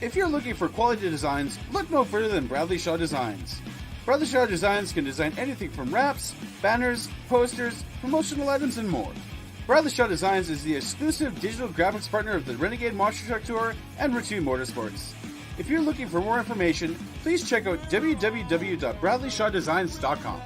If you're looking for quality designs, look no further than Bradley Shaw Designs. Bradley Shaw Designs can design anything from wraps, banners, posters, promotional items, and more. Bradley Shaw Designs is the exclusive digital graphics partner of the Renegade Monster Truck Tour and Route 2 Motorsports. If you're looking for more information, please check out www.bradleyshawdesigns.com.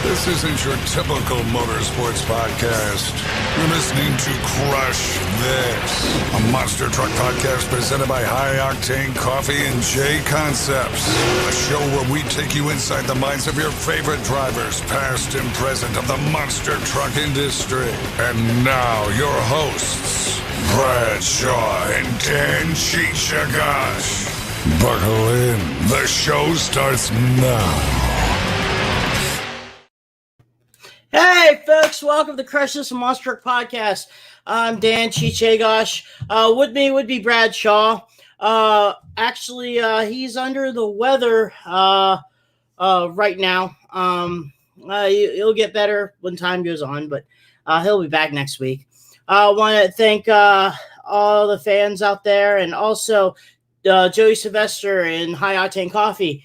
This isn't your typical motorsports podcast. You're listening to Crush This, a monster truck podcast presented by High Octane Coffee and J Concepts. A show where we take you inside the minds of your favorite drivers, past and present, of the monster truck industry. And now, your hosts, Brad Shaw and Dan Chichagash. Buckle in. The show starts now. Hey, folks, welcome to Crush This Monster Truck Podcast. I'm Dan Chichagash. With me would be Brad Shaw. Actually, he's under the weather right now. He'll get better when time goes on, but he'll be back next week. I want to thank all the fans out there, and also Joey Sylvester and High Octane Coffee.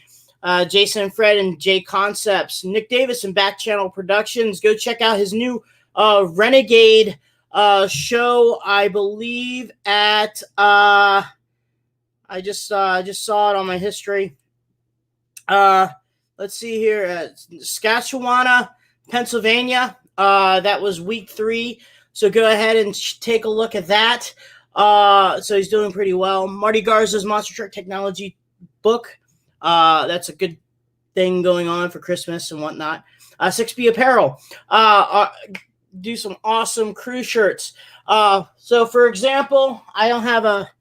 Jason and Fred and J Concepts, Nick Davis and Back Channel Productions. Go check out his new Renegade show, I believe at I just saw it on my history. Let's see here at Saskatchewan, Pennsylvania. That was week 3. So go ahead and take a look at that. So he's doing pretty well. Marty Garza's Monster Truck Technology book. That's a good thing going on for Christmas and whatnot. 6B Apparel, do some awesome crew shirts. So for example, I don't have a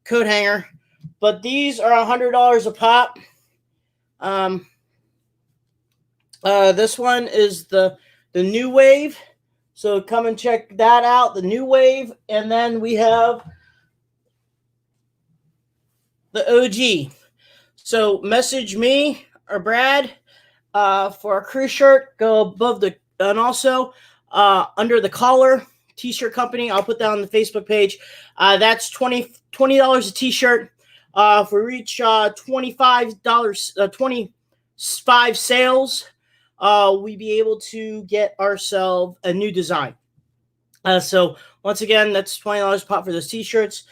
coat hanger, but these are $100 a pop. This one is the New Wave. So come and check that out, the New Wave. And then we have the OG. So message me or Brad for a crew shirt. Go above the, and also under the collar t-shirt company. I'll put that on the Facebook page. That's $20 a t-shirt. If we reach $25, 25 sales, we be able to get ourselves a new design. So once again, that's $20 a pop for those t-shirts.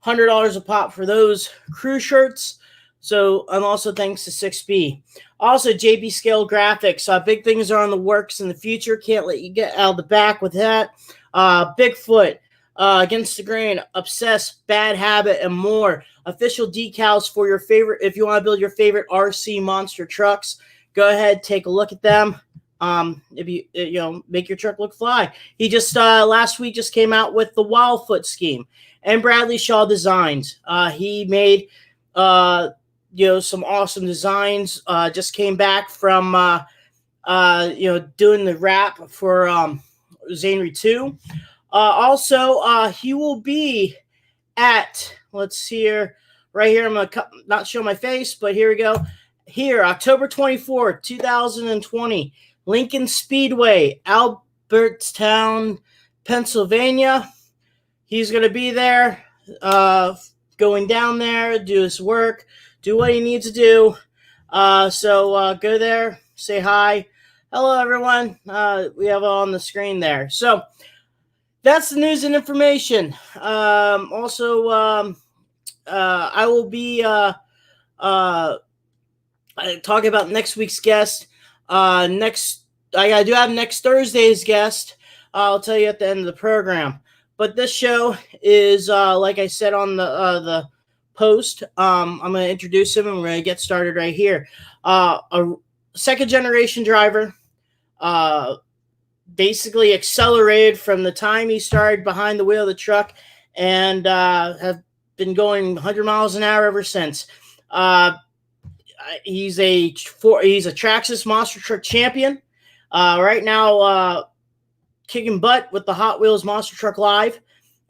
$100 a pop for those crew shirts. So, and also thanks to 6B. Also, JB Scale Graphics. Big things are on the works in the future. Can't let you get out of the back with that. Bigfoot, Against the Grain, Obsessed, Bad Habit, and more. Official decals for your favorite. If you want to build your favorite RC monster trucks, go ahead, take a look at them. If you make your truck look fly. He just last week just came out with the Wildfoot scheme. And Bradley Shaw Designs. He made some awesome designs. Just came back from doing the wrap for Zanery 2. Also, he will be at, let's see here, right here. I'm gonna not show my face, but here we go. Here, October 24th, 2020, Lincoln Speedway, Albertstown, Pennsylvania. He's going to be there, going down there, do his work, do what he needs to do. So go there, say hi. Hello, everyone. We have it on the screen there. So that's the news and information. Also, I will be talking about next week's guest. I do have next Thursday's guest. I'll tell you at the end of the program. But this show is, like I said on the post, I'm going to introduce him and we're going to get started right here. A second generation driver. Basically accelerated from the time he started behind the wheel of the truck, and have been going 100 miles an hour ever since. He's a Traxxas Monster Truck champion. Right now, kicking butt with the Hot Wheels Monster Truck Live.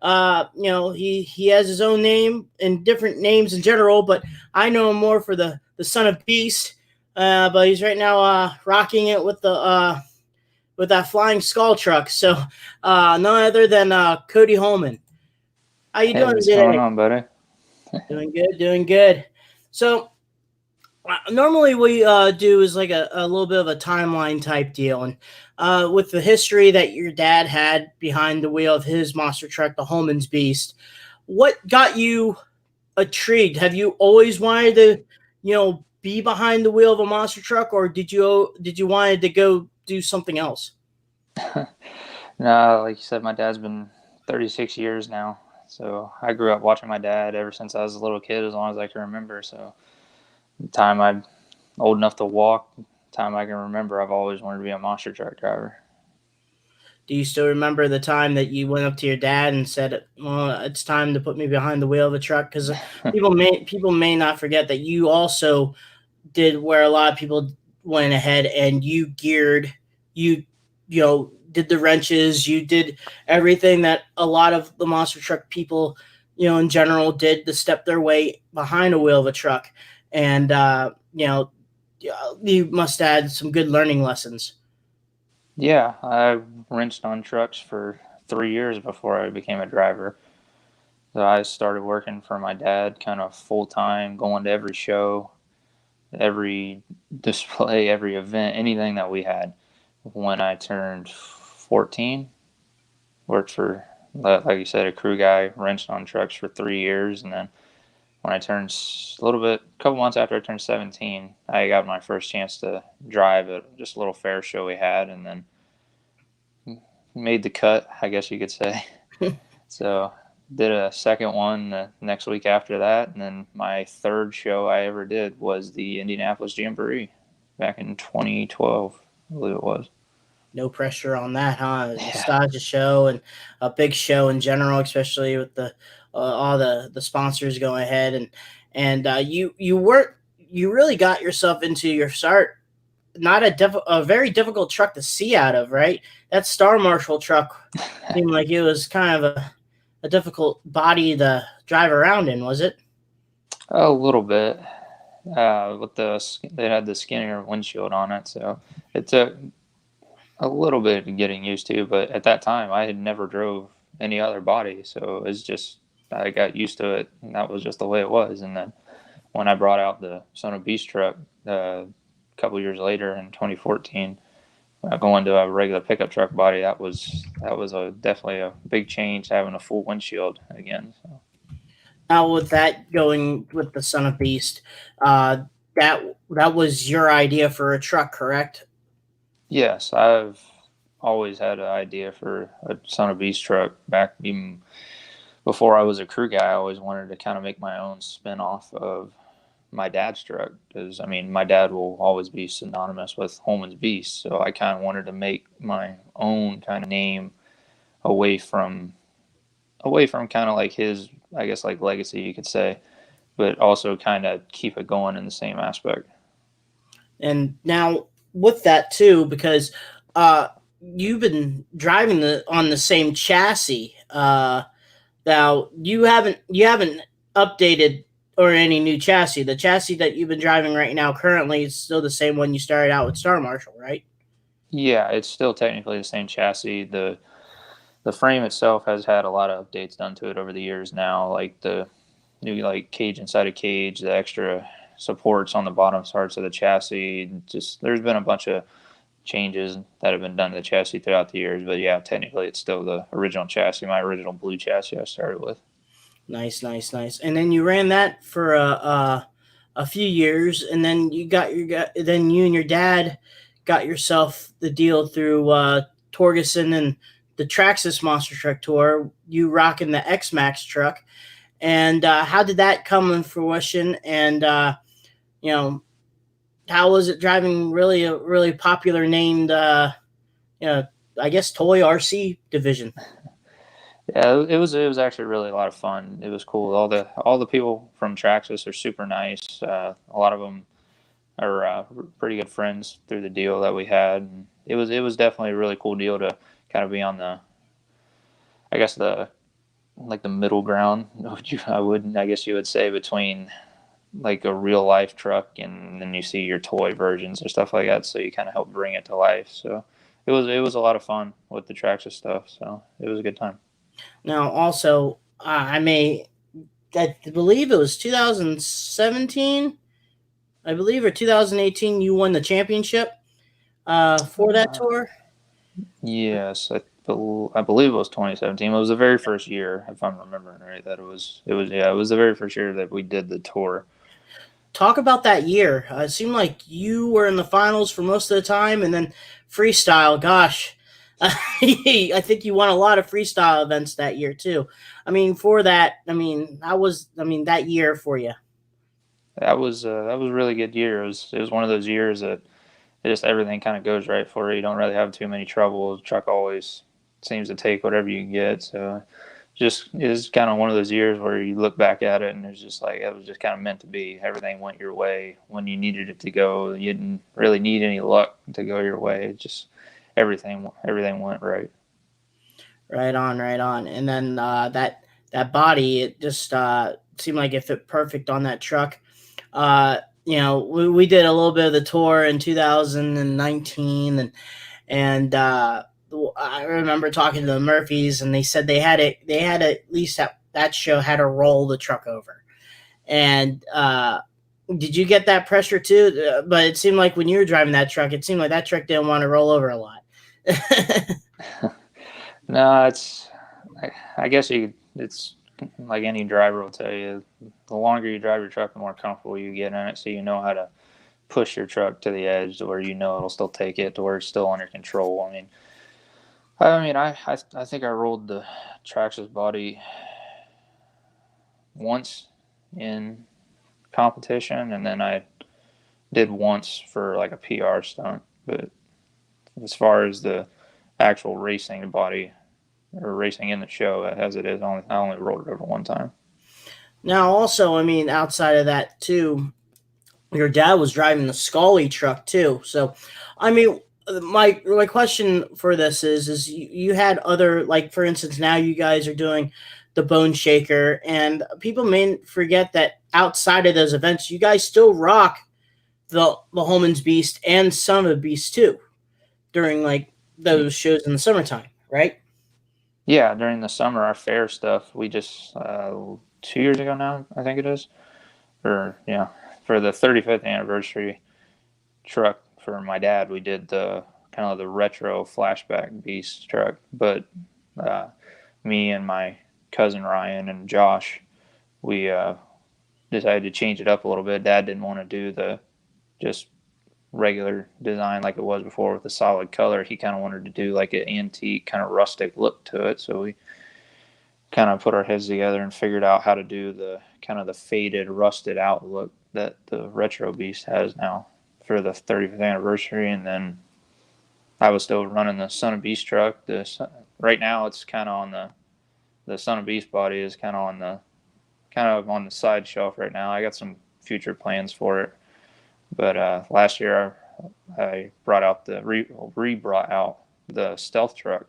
He has his own name and different names in general, but I know him more for the Son of Beast. But he's right now rocking it with that flying skull truck. So none other than Cody Holman. How you doing What's today? going on, buddy? Doing good. So normally we do is like a little bit of a timeline type deal, and with the history that your dad had behind the wheel of his monster truck, the Holman's Beast, what got you intrigued? Have you always wanted to, be behind the wheel of a monster truck, or did you wanted to go do something else? No, like you said, my dad's been 36 years now. So I grew up watching my dad ever since I was a little kid, as long as I can remember. So the time I'm old enough to walk, time I can remember, I've always wanted to be a monster truck driver. Do you still remember the time that you went up to your dad and said, "Well, it's time to put me behind the wheel of a truck"? Because people may not forget that you also did where a lot of people went ahead and you geared, did the wrenches, you did everything that a lot of the monster truck people, in general, did to step their way behind a wheel of a truck, and you must have had some good learning lessons. Yeah, I wrenched on trucks for 3 years before I became a driver. So I started working for my dad kind of full time, going to every show, every display, every event, anything that we had. When I turned 14, worked for, like you said, a crew guy, wrenched on trucks for 3 years. And then when I turned a couple months after I turned 17, I got my first chance to drive at just a little fair show we had, and then made the cut, I guess you could say. So did a second one the next week after that, and then my third show I ever did was the Indianapolis Jamboree back in 2012, I believe it was. No pressure on that, huh? Yeah. Nostalgia show and a big show in general, especially with all the sponsors going ahead, and you really got yourself into your start. Not a very difficult truck to see out of, right? That Star Marshal truck seemed like it was kind of a difficult body to drive around in, was it? A little bit. They had the skinnier windshield on it, so it took a little bit of getting used to. But at that time, I had never drove any other body, so it's just I got used to it, and that was just the way it was. And then when I brought out the Son of Beast truck a couple years later in 2014, going to a regular pickup truck body, that was definitely a big change, having a full windshield again. So. Now with that going with the Son of Beast, that was your idea for a truck, correct? Yes, I've always had an idea for a Son of Beast truck. Back even before I was a crew guy, I always wanted to kind of make my own spin-off of my dad's truck, because I mean my dad will always be synonymous with Holman's Beast, so I kind of wanted to make my own kind of name away from kind of like his, I guess, like legacy, you could say, but also kind of keep it going in the same aspect. And now with that too, because you've been driving on the same chassis. Now you haven't updated or any new chassis. The chassis that you've been driving right now currently is still the same one you started out with Star Marshal, right? Yeah, it's still technically the same chassis. The frame itself has had a lot of updates done to it over the years now, like the new cage inside a cage, the extra supports on the bottom parts of the chassis. Just there's been a bunch of changes that have been done to the chassis throughout the years. But yeah, technically it's still the original chassis, my original blue chassis I started with. Nice. And then you ran that for a few years, and then you and your dad got yourself the deal through Torgerson and the Traxxas Monster Truck Tour. You rocking the X Max truck, and how did that come in fruition? And how was it driving really a really popular named I guess toy RC division? Yeah, it was actually really a lot of fun. It was cool. All the people from Traxxas are super nice. A lot of them are pretty good friends through the deal that we had. And it was definitely a really cool deal to kind of be on the, I guess, the like the middle ground. I guess you would say, between like a real life truck and then you see your toy versions or stuff like that. So you kind of help bring it to life. So it was a lot of fun with the Traxxas stuff. So it was a good time. Now, also, I believe it was 2017, I believe, or 2018. You won the championship for that tour. Yes, I believe it was 2017. It was the very first year, if I'm remembering right. That it was the very first year that we did the tour. Talk about that year. It seemed like you were in the finals for most of the time, and then freestyle. Gosh, I think you won a lot of freestyle events that year too. I mean, for that, that year for you. That was a really good year. It was one of those years that just everything kind of goes right for you. You don't really have too many troubles. The truck always seems to take whatever you can get. So just it's kind of one of those years where you look back at it and it's just like it was just kind of meant to be. Everything went your way when you needed it to go. You didn't really need any luck to go your way. It just everything went right. Right on, right on. And then that body, it just seemed like it fit perfect on that truck. We did a little bit of the tour in 2019, and I remember talking to the Murphys, and they said they had at least that show had to roll the truck over. And did you get that pressure too? But it seemed like when you were driving that truck, it seemed like that truck didn't want to roll over a lot. No, I guess it's like any driver will tell you. The longer you drive your truck, the more comfortable you get in it, so you know how to push your truck to the edge to where you know it'll still take it to where it's still under control. I think I rolled the Traxxas body once in competition, and then I did once for like a PR stunt. But as far as the actual racing body or racing in the show, as it is, I only rolled it over one time. Now, also, outside of that too, your dad was driving the Scully truck too. So, my question for this is you had other, like, for instance, now you guys are doing the Bone Shaker, and people may forget that outside of those events, you guys still rock the Holman's Beast and Son of a Beast too during like those shows in the summertime, right? Yeah, during the summer, our fair stuff, we just 2 years ago now, I think it is, or yeah, for the 35th anniversary truck for my dad, we did the kind of the retro flashback Beast truck. But me and my cousin Ryan and Josh, we decided to change it up a little bit. Dad didn't want to do the just regular design like it was before with the solid color. He kind of wanted to do like an antique kind of rustic look to it. So we kind of put our heads together and figured out how to do the kind of the faded, rusted out look that the retro Beast has now for the 35th anniversary. And then I was still running the Son of Beast truck. Right now it's kind of on the Son of Beast body is kind of on the side shelf right now. I got some future plans for it. But last year I brought out brought out the stealth truck.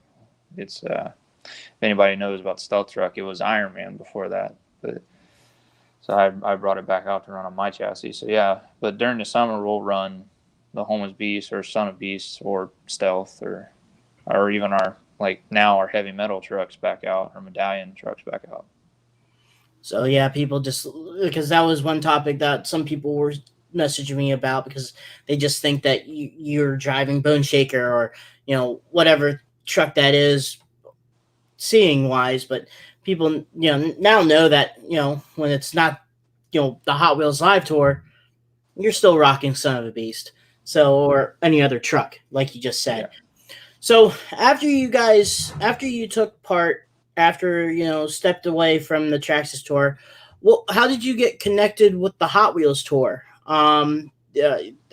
It's if anybody knows about stealth truck, it was Iron Man before that. But so I brought it back out to run on my chassis. So yeah, but during the summer we'll run the Holman's Beast or Son of Beast or stealth or even our heavy metal trucks back out, or medallion trucks back out. So yeah, people just, because that was one topic that some people were messaging me about, because they just think that you're driving Bone Shaker or whatever truck that is, seeing wise. But people now know that when it's not the Hot Wheels Live Tour, you're still rocking Son of a Beast, or any other truck like you just said. Yeah. So after you took part, after stepped away from the Traxxas tour, well, how did you get connected with the Hot Wheels tour?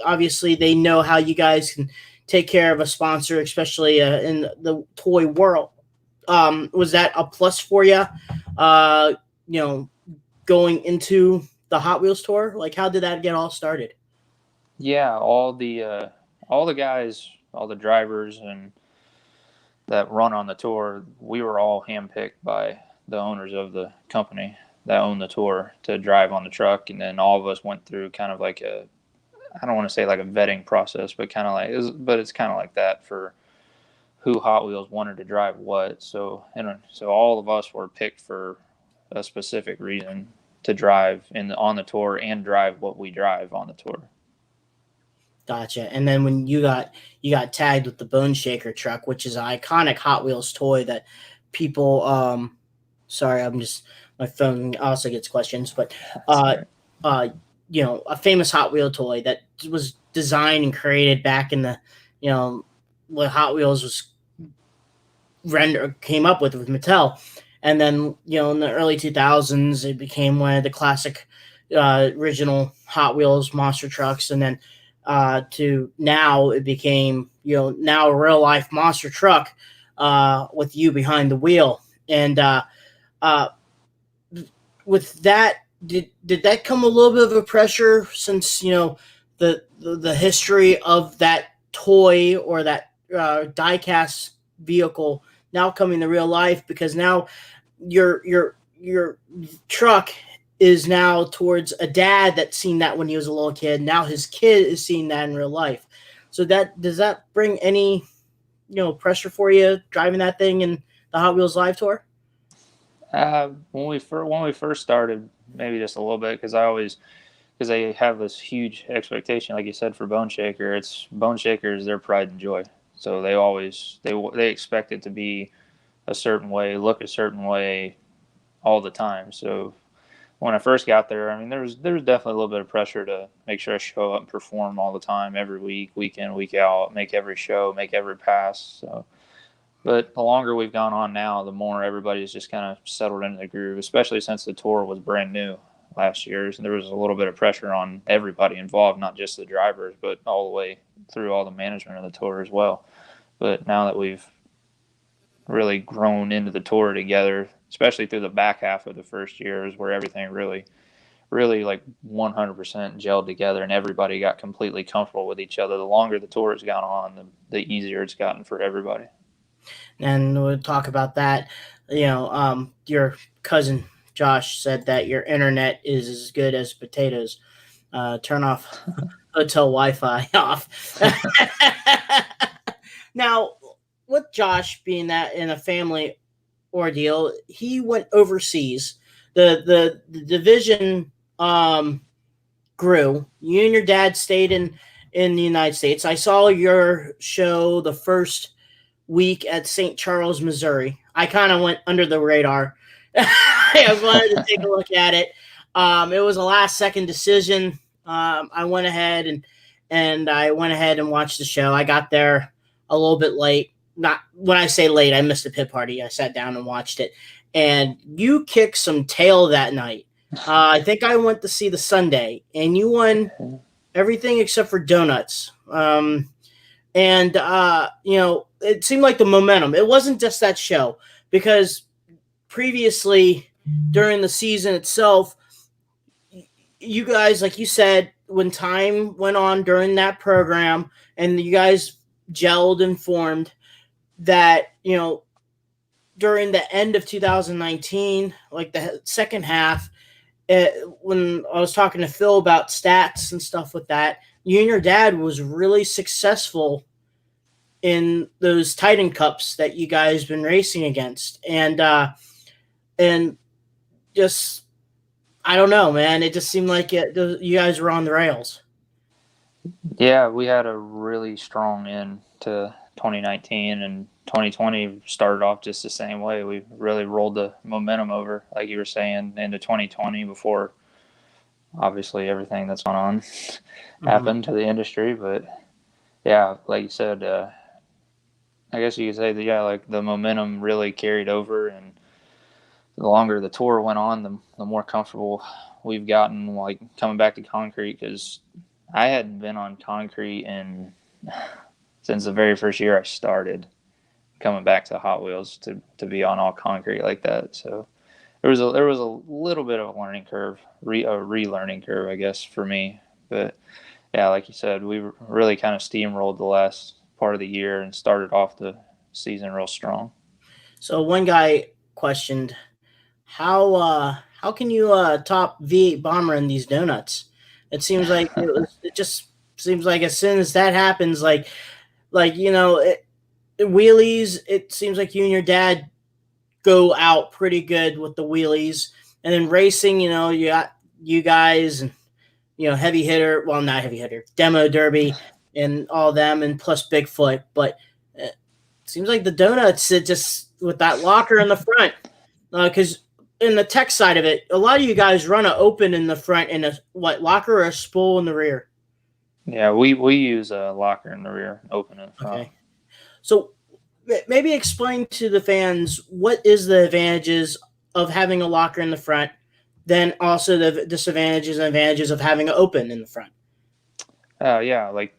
obviously they know how you guys can take care of a sponsor, especially in the toy world. Was that a plus for you? You know, going into the Hot Wheels tour, like how did that get all started? Yeah, all the guys, all the drivers, and that run on the tour, we were all handpicked by the owners of the company that owned the tour to drive on the truck, and then all of us went through kind of like a, I don't want to say like a vetting process, but kind of like, but it's kind of like that for who Hot Wheels wanted to drive what. So all of us were picked for a specific reason to drive on the tour and drive what we drive on the tour. Gotcha. And then when you got tagged with the Bone Shaker truck, which is an iconic Hot Wheels toy that people sorry, I'm just, my phone also gets questions, but you know, a famous Hot Wheel toy that was designed and created back in the, you know, what Hot Wheels was came up with Mattel. And then, you know, in the early 2000s, it became one of the classic original Hot Wheels monster trucks. And then to now it became, you know, now a real life monster truck with you behind the wheel. And with that, did that come a little bit of a pressure since, you know, the history of that toy or that diecast vehicle now coming to real life, because now your truck is now towards a dad that's seen that when he was a little kid. Now his kid is seeing that in real life. So does that bring any, you know, pressure for you driving that thing in the Hot Wheels Live Tour? When we first started, maybe just a little bit, because they have this huge expectation, like you said, for Bone Shaker. It's Bone Shaker is their pride and joy, so they expect it to be a certain way, look a certain way, all the time. So when I first got there, I mean, there was definitely a little bit of pressure to make sure I show up and perform all the time, every week, week in, week out, make every show, make every pass. So. But the longer we've gone on now, the more everybody's just kind of settled into the groove, especially since the tour was brand new last year. And there was a little bit of pressure on everybody involved, not just the drivers, but all the way through all the management of the tour as well. But now that we've really grown into the tour together, especially through the back half of the first year, is where everything really like 100% gelled together and everybody got completely comfortable with each other. The longer the tour has gone on, the easier it's gotten for everybody. And we'll talk about that. You know, your cousin Josh said that your internet is as good as potatoes. Turn off hotel Wi-Fi off. Now, with Josh being that in a family ordeal, he went overseas. The division grew. You and your dad stayed in the United States. I saw your show the first week at St. Charles, Missouri. I kind of went under the radar. I wanted to take a look at it. It was a last second decision. I went ahead and I went ahead and watched the show. I got there a little bit late. Not when I say late, I missed the pit party. I sat down and watched it. And you kicked some tail that night. I think I went to see the Sunday, and you won everything except for donuts. And you know, it seemed like the momentum. It wasn't just that show, because previously during the season itself, you guys, like you said, when time went on during that program and you guys gelled and formed, that, you know, during the end of 2019, like the second half, when I was talking to Phil about stats and stuff with that, you and your dad was really successful in those Titan Cups that you guys been racing against. And just, I don't know, man. It just seemed like you guys were on the rails. Yeah, we had a really strong end to 2019, and 2020 started off just the same way. We really rolled the momentum over, like you were saying, into 2020 before obviously everything that's gone on happened to the industry. But yeah, like you said, I guess you could say that, yeah, like the momentum really carried over, and the longer the tour went on, the more comfortable we've gotten, like coming back to concrete, because I hadn't been on concrete since the very first year I started coming back to Hot Wheels to be on all concrete like that. So there was a little bit of a learning curve, a relearning curve, I guess, for me. But yeah, like you said, we really kind of steamrolled the last part of the year and started off the season real strong. So one guy questioned how can you top V8 Bomber in these donuts? It seems like it just seems like as soon as that happens, wheelies. It seems like you and your dad go out pretty good with the wheelies, and then racing. You got you guys and heavy hitter. Well, not heavy hitter, demo derby, and all them, and plus Bigfoot. But it seems like the donuts, it just with that locker in the front, because in the tech side of it, a lot of you guys run an open in the front and a locker or a spool in the rear. Yeah, we use a locker in the rear, open in front. Okay. So maybe explain to the fans what is the advantages of having a locker in the front, then also the disadvantages and advantages of having an open in the front. Yeah, like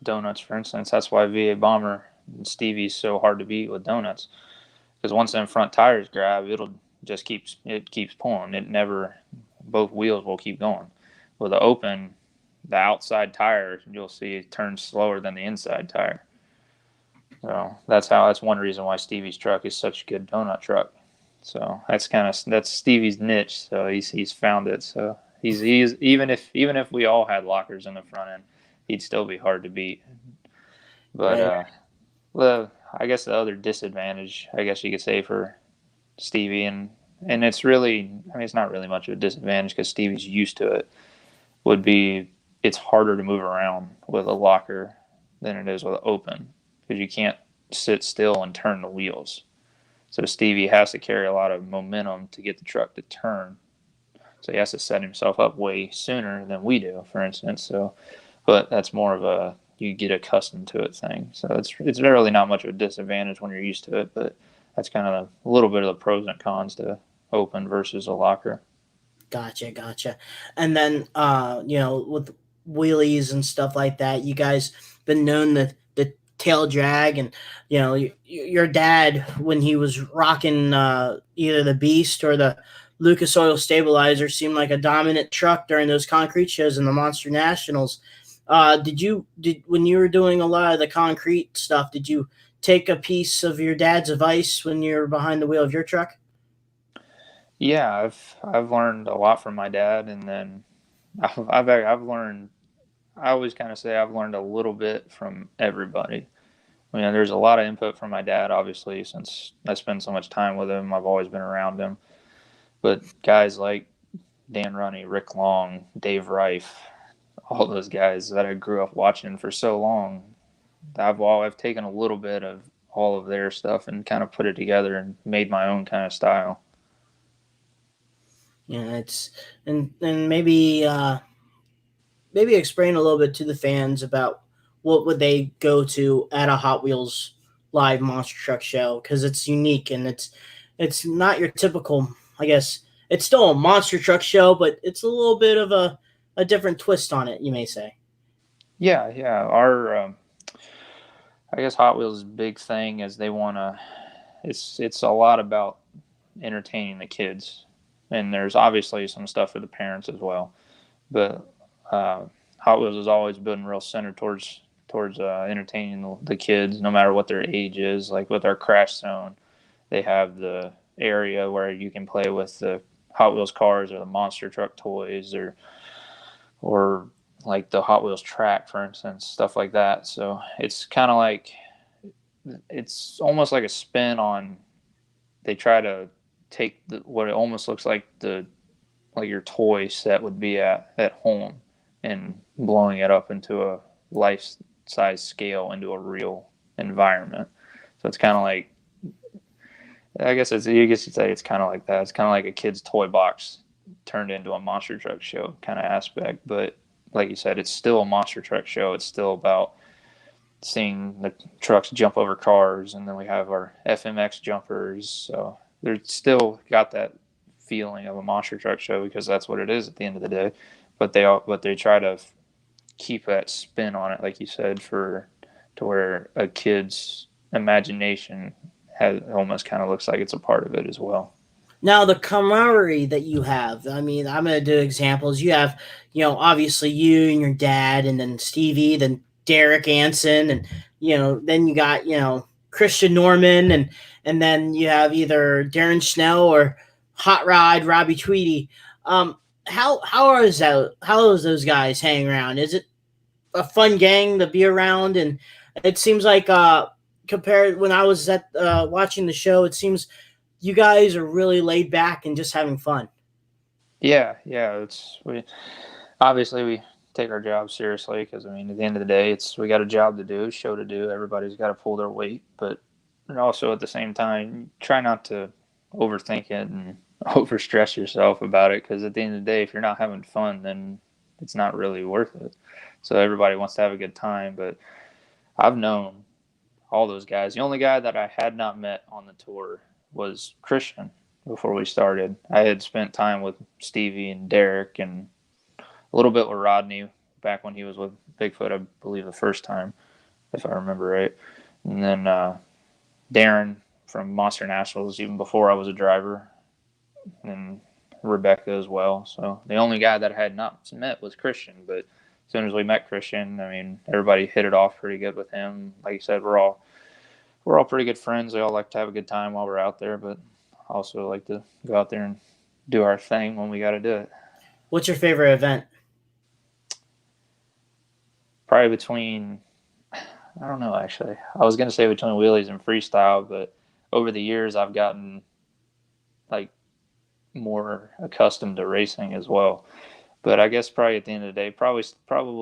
donuts, for instance. That's why V8 Bomber and Stevie's so hard to beat with donuts. Because once them front tires grab, it keeps pulling. It never, both wheels will keep going. With the open, the outside tire, you'll see it turns slower than the inside tire. So that's one reason why Stevie's truck is such a good donut truck. So that's Stevie's niche. So he's found it. So he's even if we all had lockers in the front end, he'd still be hard to beat. But I guess the other disadvantage, I guess you could say, for Stevie, and it's really, I mean, it's not really much of a disadvantage because Stevie's used to it, would be it's harder to move around with a locker than it is with an open because you can't sit still and turn the wheels. So Stevie has to carry a lot of momentum to get the truck to turn. So he has to set himself up way sooner than we do, for instance. So, but that's more of a you get accustomed to it thing. So it's really not much of a disadvantage when you're used to it, but that's kind of a little bit of the pros and cons to open versus a locker. Gotcha. And then, with wheelies and stuff like that, you guys been known the tail drag, and your dad, when he was rocking either the Beast or the Lucas Oil Stabilizer, seemed like a dominant truck during those concrete shows in the Monster Nationals. When you were doing a lot of the concrete stuff, did you take a piece of your dad's advice when you were behind the wheel of your truck? Yeah, I've learned a lot from my dad, and then I've learned. I always kind of say I've learned a little bit from everybody. I mean, there's a lot of input from my dad, obviously, since I spend so much time with him. I've always been around him. But guys like Dan Runney, Rick Long, Dave Reif, all those guys that I grew up watching for so long, I've taken a little bit of all of their stuff and kind of put it together and made my own kind of style. Yeah, it's and maybe explain a little bit to the fans about what would they go to at a Hot Wheels live monster truck show, because it's unique and it's not your typical. I guess it's still a monster truck show, but it's a little bit of a different twist on it, you may say. Yeah. Our I guess Hot Wheels' big thing is they want to. It's a lot about entertaining the kids, and there's obviously some stuff for the parents as well, but Hot Wheels has always been real centered towards entertaining the kids, no matter what their age is. Like with our crash zone, they have the area where you can play with the Hot Wheels cars or the monster truck toys, or like the Hot Wheels track, for instance, stuff like that. So it's kind of like, it's almost like a spin on, they try to take what it almost looks like your toy set would be at home, and blowing it up into a life-size scale, into a real environment. So it's kind of like, I guess you'd say it's kind of like that. It's kind of like a kid's toy box turned into a monster truck show kind of aspect. But like you said, it's still a monster truck show. It's still about seeing the trucks jump over cars, and then we have our FMX jumpers. So they're still got that feeling of a monster truck show, because that's what it is at the end of the day. But they try to keep that spin on it, like you said, to where a kid's imagination has almost kind of looks like it's a part of it as well. Now, the camaraderie that you have, I mean, I'm going to do examples. You have, obviously you and your dad, and then Stevie, then Derek Anson, and, then you got, Christian Norman, and then you have either Darren Snell or Hot Rod, Robbie Tweedy. How is those guys hanging around? Is it a fun gang to be around? And it seems like, compared when I was at watching the show, it seems you guys are really laid back and just having fun. Yeah. We take our job seriously because, I mean, at the end of the day, we got a job to do, show to do. Everybody's got to pull their weight, but also at the same time, try not to overthink it and overstress yourself about it, because at the end of the day, if you're not having fun, then it's not really worth it. So everybody wants to have a good time, but I've known all those guys. The only guy that I had not met on the tour was Christian before we started. I had spent time with Stevie and Derek and a little bit with Rodney back when he was with Bigfoot, I believe, the first time, if I remember right. And then Darren from Monster Nationals, even before I was a driver, and Rebecca as well. So the only guy that I had not met was Christian, but as soon as we met Christian, I mean, everybody hit it off pretty good with him. Like you said, we're all pretty good friends. We all like to have a good time while we're out there, but also like to go out there and do our thing when we got to do it. What's your favorite event? Probably between, I don't know, actually. I was going to say between wheelies and freestyle, but over the years I've gotten like more accustomed to racing as well. But I guess probably at the end of the day, probably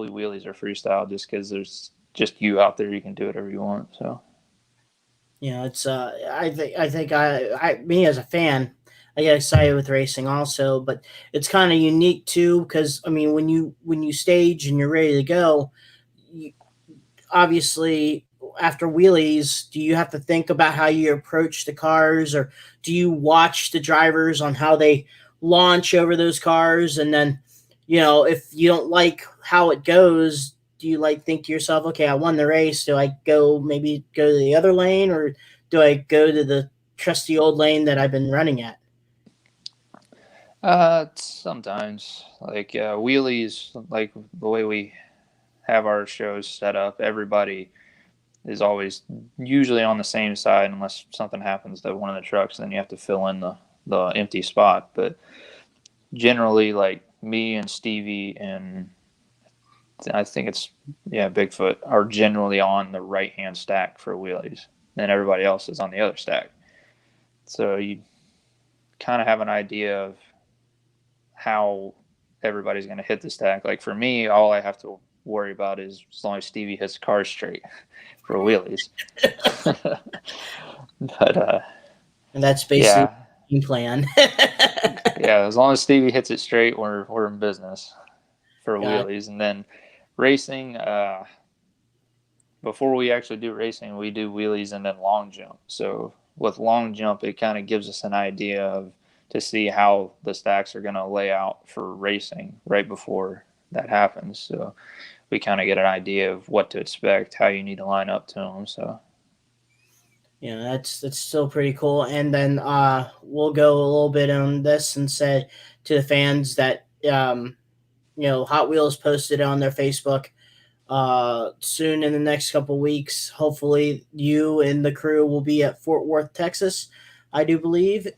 wheelies or freestyle, just because there's just you out there, you can do whatever you want. So It's I think me as a fan, I get excited with racing also, but it's kind of unique too, because I mean, when you stage and you're ready to go, obviously after wheelies, do you have to think about how you approach the cars, or do you watch the drivers on how they launch over those cars? And then, if you don't like how it goes, do you think to yourself, okay, I won the race. Do I maybe go to the other lane, or do I go to the trusty old lane that I've been running at? Sometimes wheelies, like the way we have our shows set up, everybody is always usually on the same side unless something happens to one of the trucks, then you have to fill in the empty spot. But generally, like me and Stevie and I think it's Bigfoot are generally on the right hand stack for wheelies, and everybody else is on the other stack. So you kind of have an idea of how everybody's going to hit the stack. Like for me, all I have to worry about is as long as Stevie hits cars straight for wheelies. But and that's basically the plan. Yeah, as long as Stevie hits it straight, we're in business for wheelies. And then racing, before we actually do racing, we do wheelies and then long jump. So with long jump, it kind of gives us an idea to see how the stacks are going to lay out for racing right before that happens. So we kind of get an idea of what to expect, how you need to line up to them. So that's still pretty cool. And then we'll go a little bit on this and say to the fans that Hot Wheels posted on their Facebook soon in the next couple weeks. Hopefully you and the crew will be at Fort Worth, Texas, I do believe.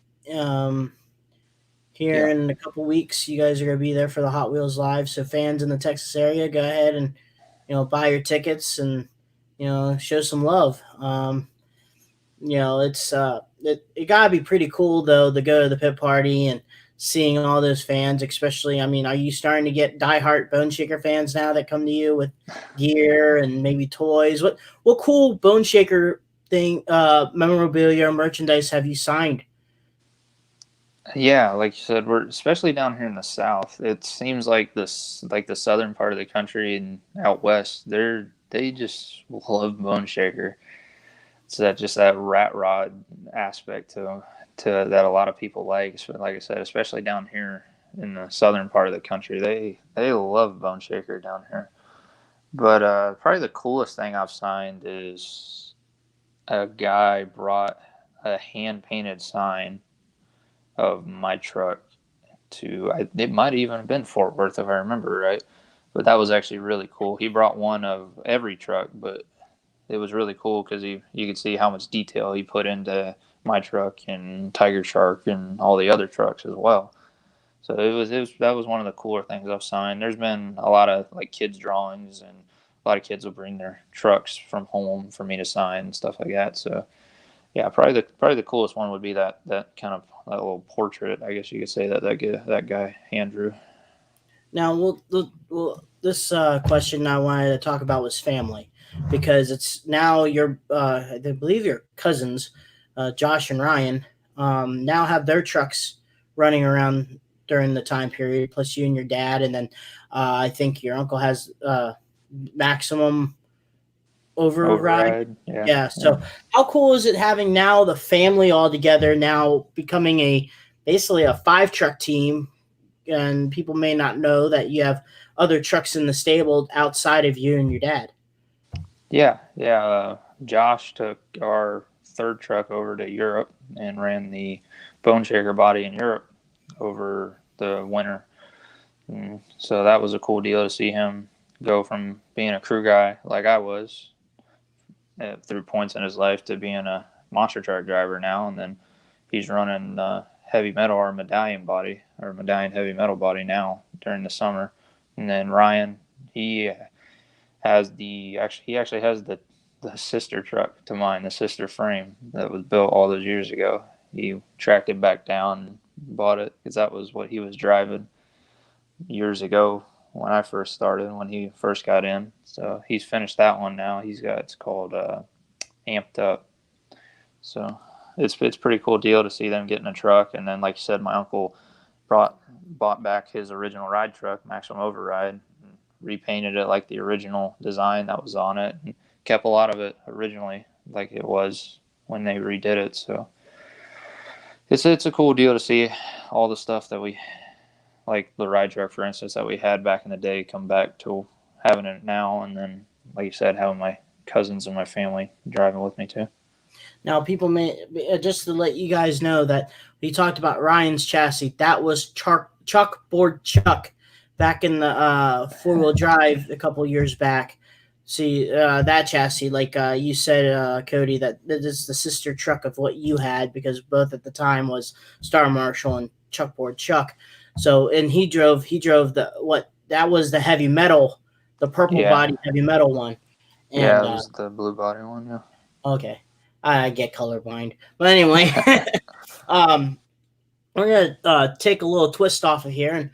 Here in a couple weeks, you guys are going to be there for the Hot Wheels Live. So fans in the Texas area, go ahead and buy your tickets and show some love. It's it gotta be pretty cool though to go to the pit party and seeing all those fans, especially. I mean, are you starting to get diehard Bone Shaker fans now that come to you with gear and maybe toys? What cool Bone Shaker thing, memorabilia or merchandise have you signed? Yeah, like you said, we're especially down here in the South. It seems like the southern part of the country and out west, they just love Bone Shaker. It's that rat rod aspect to that a lot of people like. Like I said, especially down here in the southern part of the country, they love Bone Shaker down here. But probably the coolest thing I've signed is a guy brought a hand-painted sign of my truck it might even have been Fort Worth if I remember right. But that was actually really cool. He brought one of every truck, but it was really cool because you could see how much detail he put into my truck and Tiger Shark and all the other trucks as well. So that was one of the cooler things I've signed. There's been a lot of like kids drawings, and a lot of kids will bring their trucks from home for me to sign and stuff like that. So yeah, probably the coolest one would be that kind of that little portrait, I guess you could say that guy hand drew. Now, this question I wanted to talk about was family, because it's now I believe your cousins, Josh and Ryan, now have their trucks running around during the time period. Plus, you and your dad, and then I think your uncle has maximum override. Yeah. So, how cool is it having now the family all together, now becoming basically a 5-truck team? And people may not know that you have other trucks in the stable outside of you and your dad. Yeah. Josh took our 3rd truck over to Europe and ran the Bone Shaker body in Europe over the winter. And so that was a cool deal to see him go from being a crew guy like I was through points in his life to being a monster truck driver now. And then he's running heavy metal or medallion heavy metal body now during the summer. And then Ryan, he actually has the sister truck to mine, the sister frame that was built all those years ago. He tracked it back down and bought it because that was what he was driving years ago when I first started, when he first got in. So he's finished that one now. It's called Amped Up. So it's a pretty cool deal to see them getting a truck. And then, like you said, my uncle bought back his original ride truck, Maximum Override, and repainted it like the original design that was on it, and kept a lot of it originally like it was when they redid it. So it's a cool deal to see all the stuff that we, like the ride truck, for instance, that we had back in the day, come back to having it now. And then, like you said, having my cousins and my family driving with me too. Now, people may, just to let you guys know that we talked about Ryan's chassis. That was Chalkboard Chuck back in the 4-wheel drive a couple years back. See, that chassis, like you said, Cody, that is the sister truck of what you had, because both at the time was Star Marshal and Chalkboard Chuck. So, and he drove that was the heavy metal, the purple body heavy metal one. And, it was the blue body one. Yeah. Okay. I get colorblind, but anyway, we're gonna take a little twist off of here, and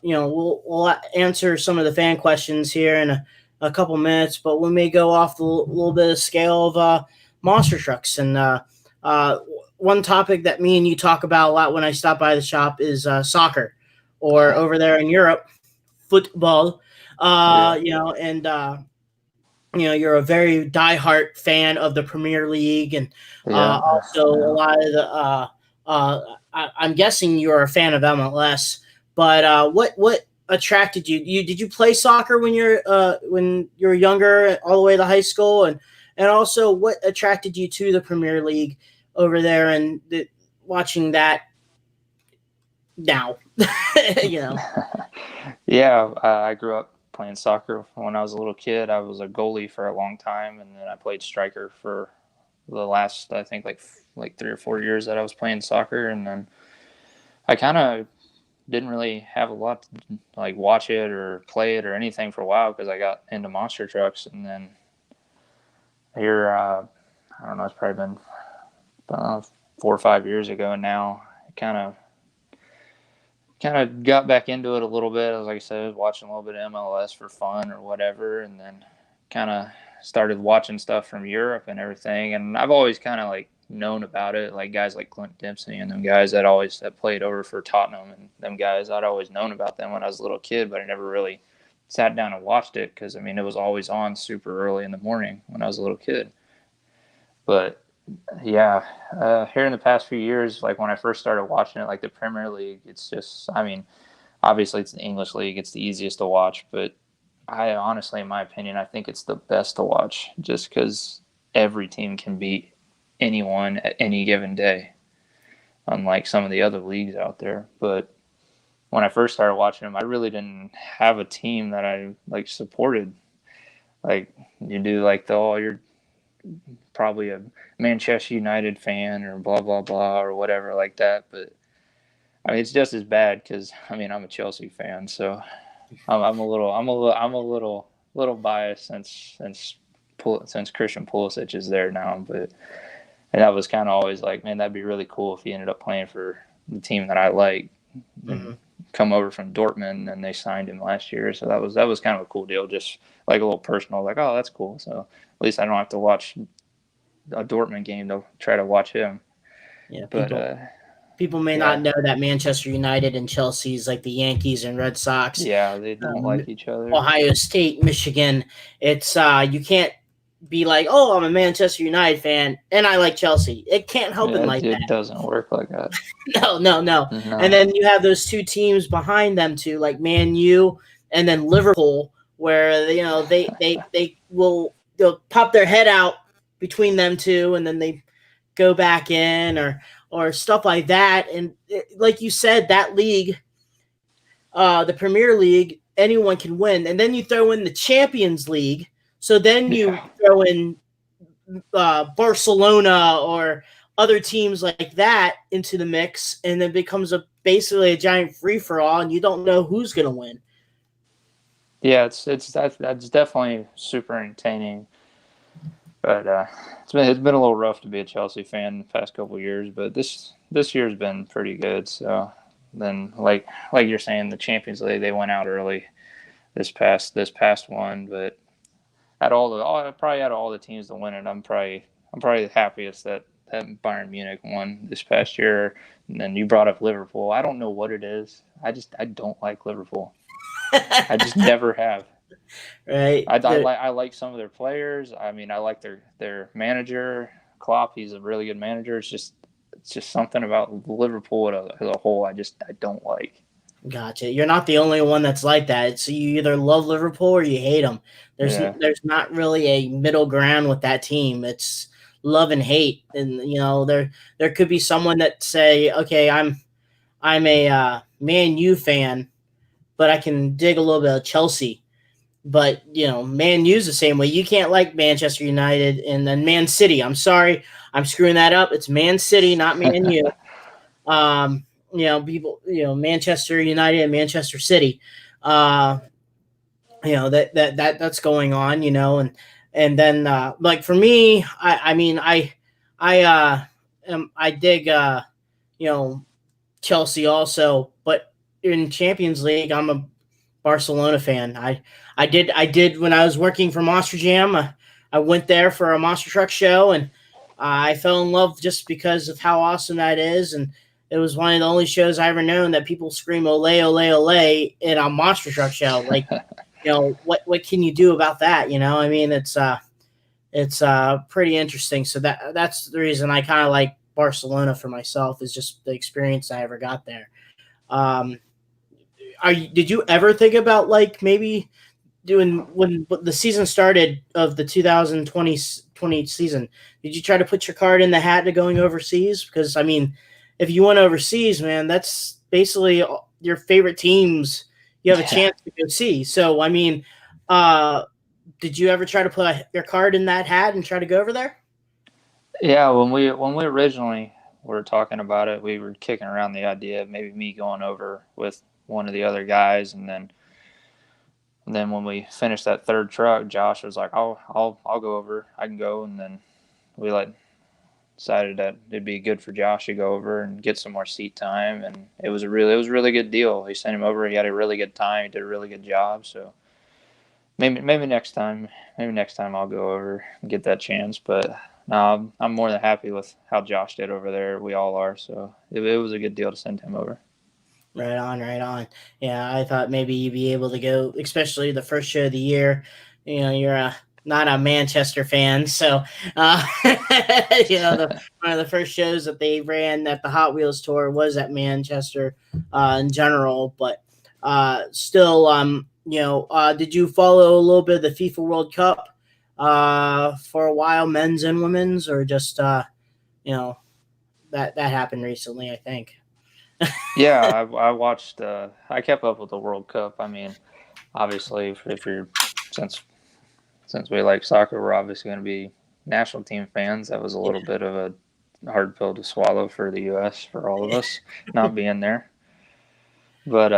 we'll answer some of the fan questions here in a couple minutes, but we may go off a little bit of scale of monster trucks. And one topic that me and you talk about a lot when I stop by the shop is soccer, or over there in Europe, football. You're a very diehard fan of the Premier League, and also a lot of the. I'm guessing you're a fan of MLS. But what attracted you? Did you play soccer when you were younger, all the way to high school, and also what attracted you to the Premier League over there, and watching that now? Yeah, I grew up playing soccer when I was a little kid. I was a goalie for a long time, and then I played striker for the last, I think, like 3 or 4 years that I was playing soccer. And then I kind of didn't really have a lot to like watch it or play it or anything for a while, because I got into monster trucks. And then here, I don't know, it's probably been 4 or 5 years ago now, I kind of got back into it a little bit. Like I said, I was watching a little bit of MLS for fun or whatever, and then kind of started watching stuff from Europe and everything. And I've always kind of like known about it, like guys like Clint Dempsey and them guys that played over for Tottenham, and them guys, I'd always known about them when I was a little kid, but I never really sat down and watched it, because I mean, it was always on super early in the morning when I was a little kid. But yeah, here in the past few years, like when I first started watching it, like the Premier League, it's just, I mean, obviously it's the English league, it's the easiest to watch, but I honestly, in my opinion, I think it's the best to watch just because every team can beat anyone at any given day, unlike some of the other leagues out there. But when I first started watching them, I really didn't have a team that I like supported. Like you do, like you're probably a Manchester United fan or blah blah blah or whatever like that. But I mean, it's just as bad because I mean I'm a Chelsea fan, so I'm a little biased since Christian Pulisic is there now. But and I was kind of always like, man, that'd be really cool if he ended up playing for the team that I like and come over from Dortmund, and they signed him last year. So that was kind of a cool deal, just like a little personal, like, oh, that's cool. So at least I don't have to watch a Dortmund game to try to watch him. Yeah, But people may not know that Manchester United and Chelsea is like the Yankees and Red Sox. Yeah, they don't like each other. Ohio State, Michigan. It's you can't be like, oh, I'm a Manchester United fan and I like Chelsea. It can't help it like that. It doesn't work like that. No. And then you have those two teams behind them too, like Man U and then Liverpool, where they'll pop their head out between them two, and then they go back in or stuff like that. And like you said, that league, the Premier League, anyone can win. And then you throw in the Champions League. So then you throw in Barcelona or other teams like that into the mix, and then becomes basically a giant free-for-all, and you don't know who's going to win. Yeah, that's definitely super entertaining. But it's been a little rough to be a Chelsea fan the past couple of years, but this year's been pretty good. So then, like you're saying, the Champions League, they went out early this past one, but probably out of all the teams that win it, I'm probably the happiest that Bayern Munich won this past year. And then you brought up Liverpool. I don't know what it is. I don't like Liverpool. I just never have. Right. I like some of their players. I mean, I like their manager, Klopp. He's a really good manager. It's just something about Liverpool as a whole I don't like. Gotcha. You're not the only one that's like that. It's you either love Liverpool or you hate them. There's not really a middle ground with that team. It's love and hate. And there could be someone that say, okay, I'm a Man U fan, but I can dig a little bit of Chelsea. But Man U's the same way. You can't like Manchester United and then Man City. I'm sorry, I'm screwing that up. It's Man City, not Man U. People, Manchester United and Manchester City, that's going on, and then like for me, I dig, Chelsea also, but in Champions League, I'm a Barcelona fan. I did when I was working for Monster Jam. I went there for a monster truck show, and I fell in love just because of how awesome that is. And it was one of the only shows I ever known that people scream "Ole, ole, ole" in a monster truck show. Like, what can you do about that? I mean, it's pretty interesting. So that's the reason I kind of like Barcelona for myself, is just the experience I ever got there. Did you ever think about like maybe doing, when the season started of the 2020 season, did you try to put your card in the hat to going overseas? Because I mean, if you went overseas, man, that's basically your favorite teams you have a chance to go see. So I mean, did you ever try to put your card in that hat and try to go over there? Yeah, when we originally were talking about it, we were kicking around the idea of maybe me going over with one of the other guys, and then when we finished that third truck, Josh was like, I'll go over. I can go. And then we decided that it'd be good for Josh to go over and get some more seat time. And it was a really good deal. He sent him over. He had a really good time. He did a really good job. So maybe next time I'll go over and get that chance. But no, I'm more than happy with how Josh did over there. We all are. So it was a good deal to send him over. Right on. Yeah, I thought maybe you'd be able to go, especially the first show of the year. You're not a Manchester fan, so one of the first shows that they ran at the Hot Wheels tour was at Manchester in general. But still, did you follow a little bit of the FIFA World Cup for a while, men's and women's, or just that happened recently, I think. Yeah, I watched. I kept up with the World Cup. I mean, obviously, if you're since since we like soccer, we're obviously going to be national team fans. That was a little bit of a hard pill to swallow for the U.S. for all of us not being there. But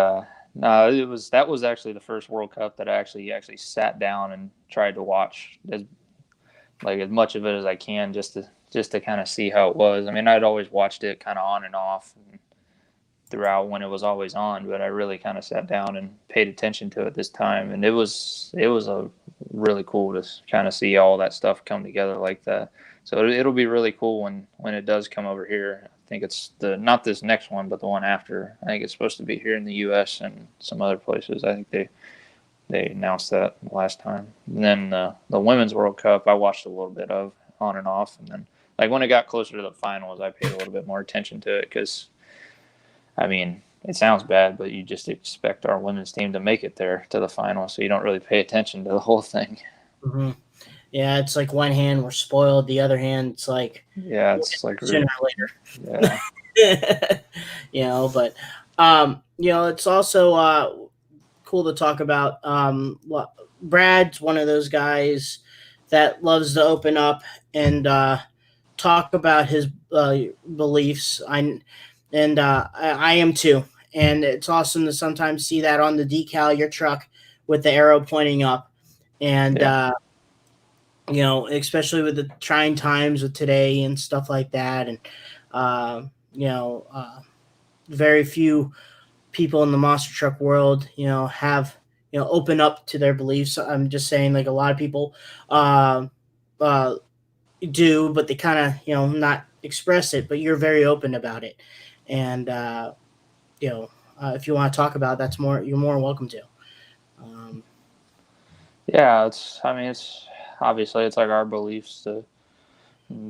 no, that was actually the first World Cup that I actually sat down and tried to watch as much of it as I can just to kind of see how it was. I mean, I'd always watched it kind of on and off and throughout when it was always on, but I really kind of sat down and paid attention to it this time, and it was a really cool to kind of see all that stuff come together like that. So it'll be really cool when it does come over here. I think it's the not this next one, but the one after. I think it's supposed to be here in the U.S. and some other places. I think they announced that last time. And then the Women's World Cup, I watched a little bit of on and off, and then like when it got closer to the finals, I paid a little bit more attention to it because, I mean, it sounds bad, but you just expect our women's team to make it there to the final, so you don't really pay attention to the whole thing. Mm-hmm. Yeah, it's like one hand we're spoiled, the other hand it's like It's like sooner or later. Yeah. But it's also cool to talk about. Brad's one of those guys that loves to open up and talk about his beliefs. I am too, and it's awesome to sometimes see that on the decal of your truck with the arrow pointing up, and especially with the trying times of today and stuff like that, and very few people in the monster truck world, have open up to their beliefs. I'm just saying, like a lot of people do, but they kind of not express it. But you're very open about it, and if you want to talk about it, you're more welcome to. It's obviously it's like our beliefs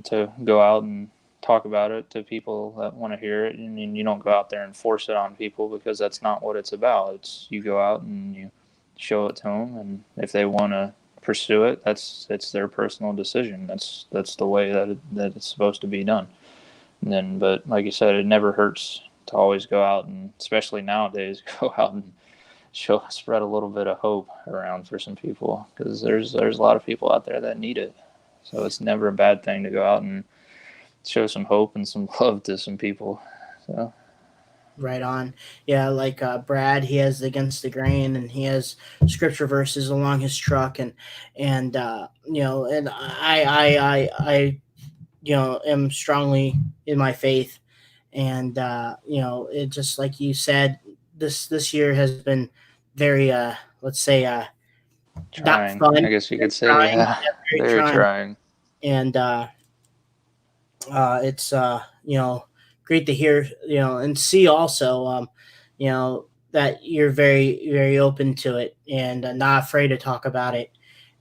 to go out and talk about it to people that want to hear it, and you don't go out there and force it on people because that's not what it's about. It's you go out and you show it to them, and if they want to pursue it, it's their personal decision. That's the way that it's supposed to be done. And then, but like you said, it never hurts to always go out and, especially nowadays, go out and spread a little bit of hope around for some people, because there's a lot of people out there that need it. So it's never a bad thing to go out and show some hope and some love to some people. So right on. Yeah, like Brad, he has Against the Grain, and he has scripture verses along his truck, and and I am strongly in my faith, and it just like you said, this year has been very let's say trying, not fun. I guess you could say. Trying, Yeah, very trying. And it's great to hear, and see also, that you're very, very open to it, and not afraid to talk about it.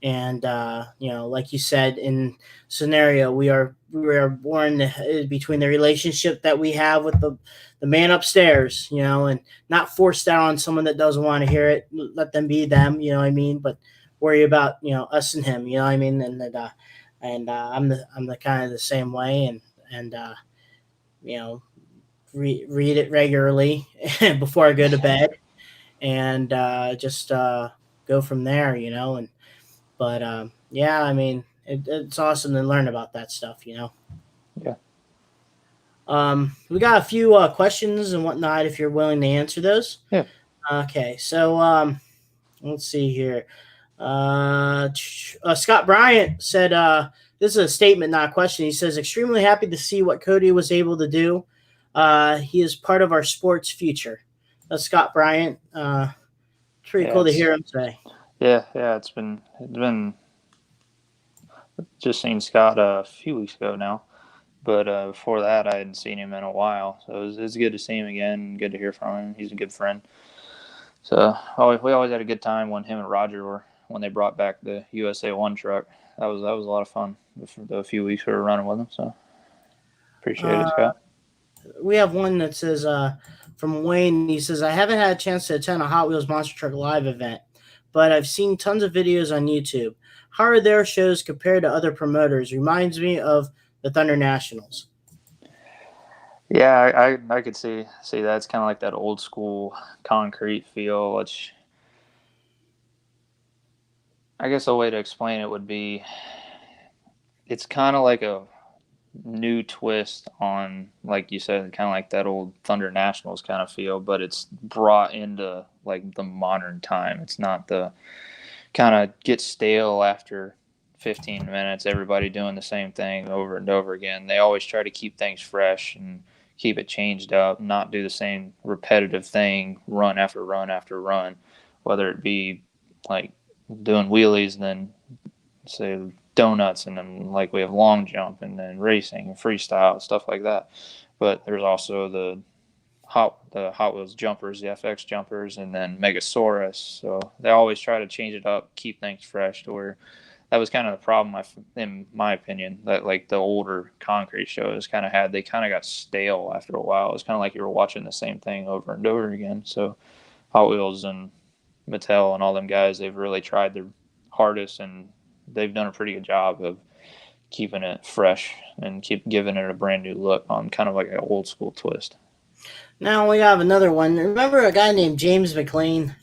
And like you said, in scenario, we are born between the relationship that we have with the man upstairs, and not force that on someone that doesn't want to hear it. Let them be them, you know what I mean? But worry about us and him, you know what I mean? And I'm the kind of the same way, and read it regularly before I go to bed, and just go from there, and but yeah, I mean, it's awesome to learn about that stuff, Yeah. We got a few questions and whatnot if you're willing to answer those. Yeah. Okay, so let's see here. Scott Bryant said, this is a statement, not a question. He says, extremely happy to see what Cody was able to do. He is part of our sports future. Scott Bryant. Pretty cool to hear him say. Yeah. It's been just seen Scott a few weeks ago now, but before that I hadn't seen him in a while. So it's good to see him again. Good to hear from him. He's a good friend. So we always had a good time when him and Roger when they brought back the USA 1 truck. That was a lot of fun for the few weeks we were running with them. So appreciate it, Scott. We have one that says from Wayne. He says, I haven't had a chance to attend a Hot Wheels Monster Truck Live event. but I've seen tons of videos on YouTube. How are their shows compared to other promoters? Reminds me of the Thunder Nationals. Yeah, I could see that. It's kind of like that old school concrete feel, which I guess a way to explain it would be it's kind of like a new twist on, like you said, kind of like that old Thunder Nationals kind of feel, but it's brought into like the modern time. It's not the kind of get stale after 15 minutes, everybody doing the same thing over and over again. They always try to keep things fresh and keep it changed up, not do the same repetitive thing run after run after run, whether it be like doing wheelies and then say donuts, and then like we have long jump and then racing and freestyle stuff like that. But there's also the Hot Wheels jumpers, the FX jumpers, and then Megasaurus. So they always try to change it up, keep things fresh. To where that was kind of the problem, in my opinion, that like the older concrete shows kind of had. They kind of got stale after a while. It was kind of like you were watching the same thing over and over again. So Hot Wheels and Mattel and all them guys, they've really tried their hardest, and they've done a pretty good job of keeping it fresh and keep giving it a brand new look on kind of like an old school twist. Now we have another one. Remember a guy named James McLean?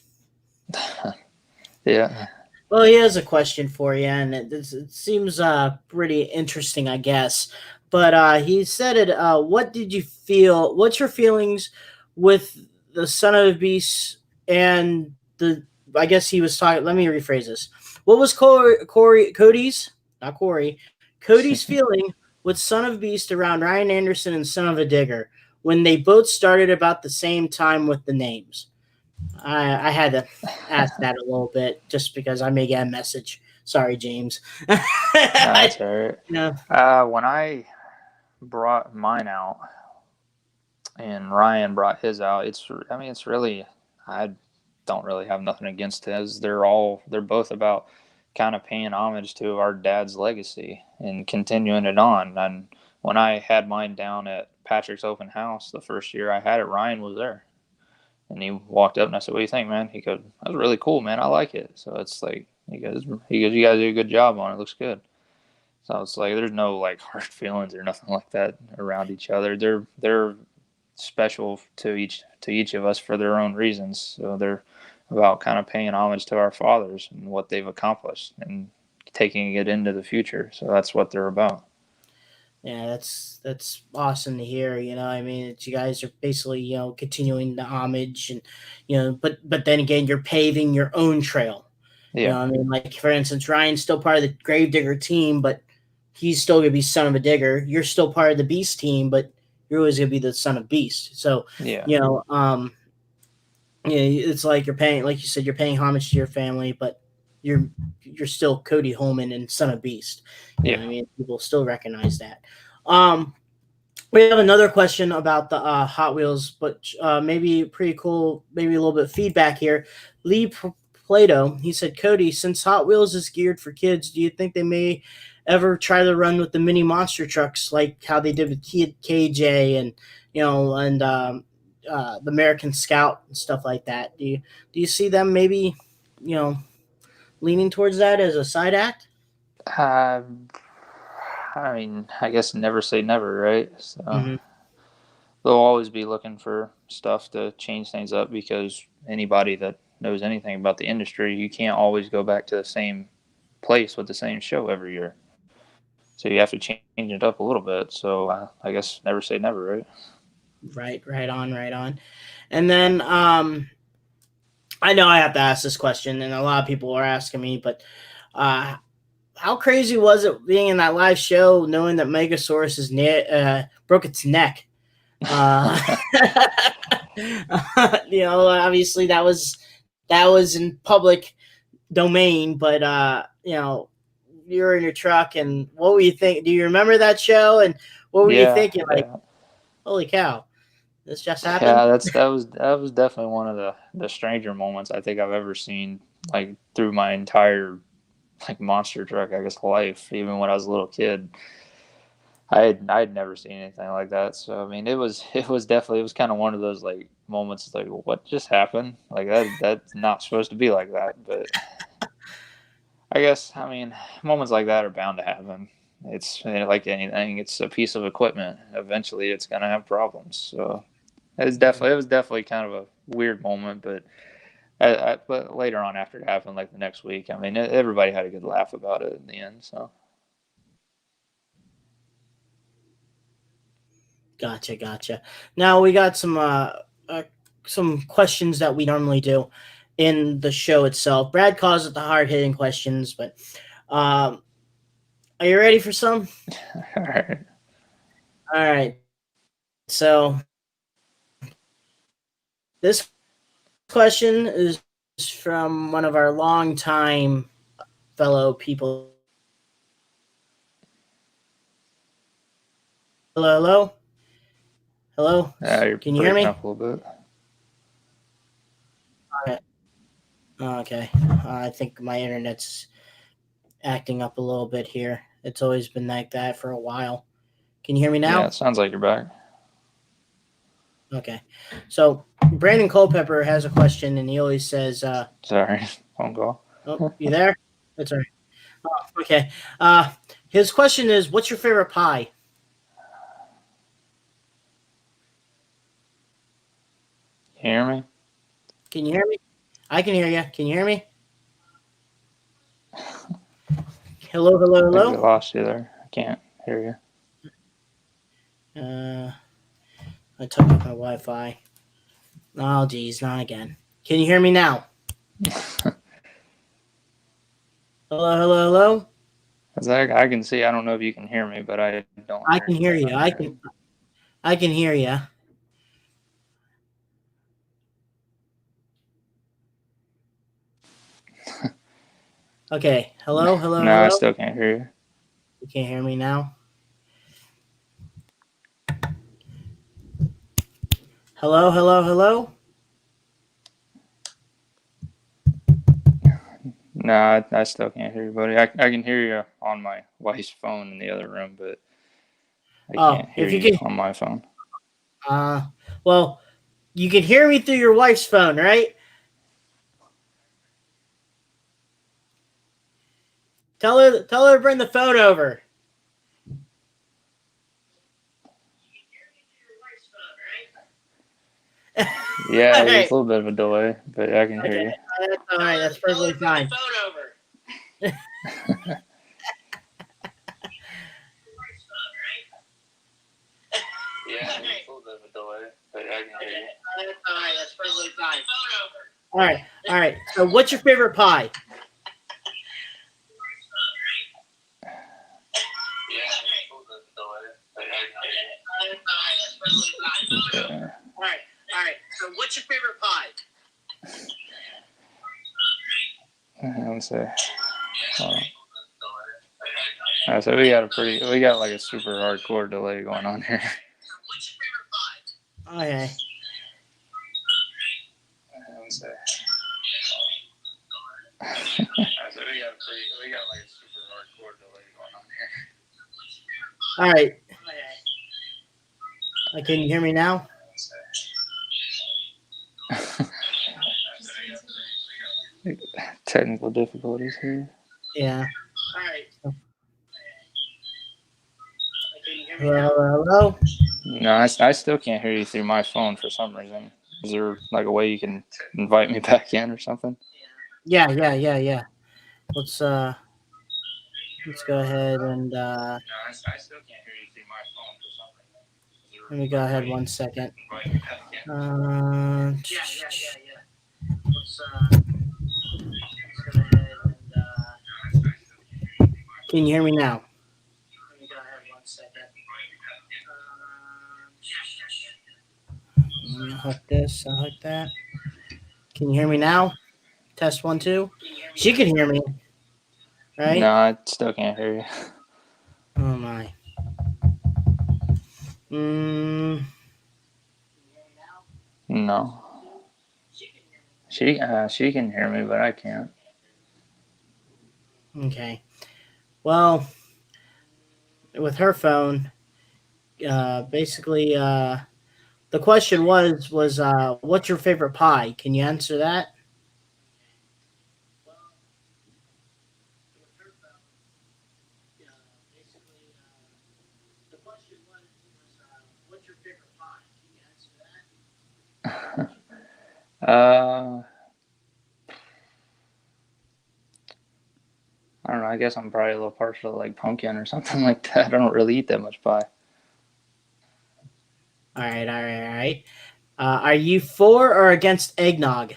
Yeah. Well, he has a question for you, and it seems pretty interesting, I guess. But he said it. What did you feel? What's your feelings with the Son of the Beast and the? I guess he was talking. Let me rephrase this. What was Cody's? Not Corey. Cody's feeling with Son of Beast around Ryan Anderson and Son of a Digger when they both started about the same time with the names. I had to ask that a little bit just because I may get a message. Sorry, James. No, that's all right. No. When I brought mine out and Ryan brought his out, it's really, I don't really have nothing against his. They're both about kind of paying homage to our dad's legacy and continuing it on. And when I had mine down at Patrick's open house the first year I had it, Ryan was there. And he walked up and I said, "What do you think, man?" He goes, "That was really cool, man. I like it." So it's like, he goes, "You guys do a good job on it. It looks good." So it's like, there's no like hard feelings or nothing like that around each other. They're special to each of us for their own reasons. So they're about kind of paying homage to our fathers and what they've accomplished and taking it into the future. So that's what they're about. Yeah, that's awesome to hear. I mean, that you guys are basically, continuing the homage, and but then again, you're paving your own trail. Yeah. I mean, like for instance, Ryan's still part of the Gravedigger team, but he's still gonna be Son of a Digger. You're still part of the Beast team, but you're always gonna be the Son of Beast. So Yeah. It's like you're paying, like you said, you're paying homage to your family, but you're still Cody Holman and Son of Beast. You know what I mean, people still recognize that. We have another question about the Hot Wheels, but maybe pretty cool, maybe a little bit of feedback here. Lee Plato, he said, "Cody, since Hot Wheels is geared for kids, do you think they may ever try to run with the mini monster trucks like how they did with KJ and the American Scout and stuff like that? Do you see them maybe, leaning towards that as a side act?" I mean, I guess never say never, right? So Mm-hmm. they'll always be looking for stuff to change things up, because anybody that knows anything about the industry, you can't always go back to the same place with the same show every year. So you have to change it up a little bit. So I guess never say never, right? Right on. And then I know I have to ask this question, and a lot of people are asking me, but how crazy was it being in that live show, knowing that Megasaurus broke its neck? Obviously that was in public domain, but you were in your truck, and what were you thinking? Do you remember that show? And what were you thinking? Like, holy cow, this just happened? Yeah, that was definitely one of the stranger moments I think I've ever seen, like through my entire like monster truck, I guess, life. Even when I was a little kid, I'd never seen anything like that. So I mean, it was kind of one of those like moments like, what just happened? Like that's not supposed to be like that. But I guess, I mean, moments like that are bound to happen. It's like anything, it's a piece of equipment. Eventually it's going to have problems. So it was definitely kind of a weird moment, but but later on after it happened, like the next week, I mean, everybody had a good laugh about it in the end. So Gotcha. Now we got some questions that we normally do in the show itself. Brad calls it the hard hitting questions, but are you ready for some? all right. All right. So this question is from one of our longtime fellow people. Hello. You're Can you hear breaking me? up a little bit. All right. Okay. I think my internet's acting up a little bit here. It's always been like that for a while. Can you hear me Yeah, now? it sounds like you're back. Okay. So Brandon Culpepper has a question, and he always says, Sorry, phone call. "Oh, you there?" That's all right. Okay. His question is, "What's your favorite pie?" You hear me? Can you hear me? I can hear you. Can you hear me? Hello. I think we lost you there. I can't hear you. I took up my Wi-Fi. Oh, geez, not again. Can you hear me now? Hello. I can see. I don't know if you can hear me, but I don't. I can hear you. I can hear you. Okay. Hello. No, I still can't hear you. You can't hear me now. Hello. No, I still can't hear you, buddy. I can hear you on my wife's phone in the other room, but I Oh, can't hear if you you can, on my phone. well, you can hear me through your wife's phone, right? Tell her to bring the phone over. Yeah, All there's right. a little bit of a delay, but I can hear Okay. you. That's all right. That's perfectly fine. Yeah, there's a little bit of a delay, but I can hear you. That's all right. That's perfectly fine. All right. So, what's your favorite pie? Yeah, there's a little bit of a delay, but I can hear you. That's perfectly fine. Yeah. All right. So, what's your favorite pie? Let me see. So we got like a super hardcore delay going on here. Okay. Let me see. So we got like a super hardcore delay going on here. All right. Can you hear me now? Technical difficulties here. Yeah. All right. Hello. No, I still can't hear you through my phone for some reason. Is there like a way you can invite me back in or something? Yeah. Let's go ahead and No, I still can't hear you through my phone for some reason. let me go ahead 1 second. Can you hear me now? Let me go ahead 1 second. Let me hook this. I'll hook that. Can you hear me now? Test 1, 2. She can hear me, right? No, I still can't hear you. Oh my. No. She can hear me, but I can't. Okay. Well, with her phone, basically, The question was what's your favorite pie? Can you answer that? I don't know. I guess I'm probably a little partial to like pumpkin or something like that. I don't really eat that much pie. All right. Are you for or against eggnog?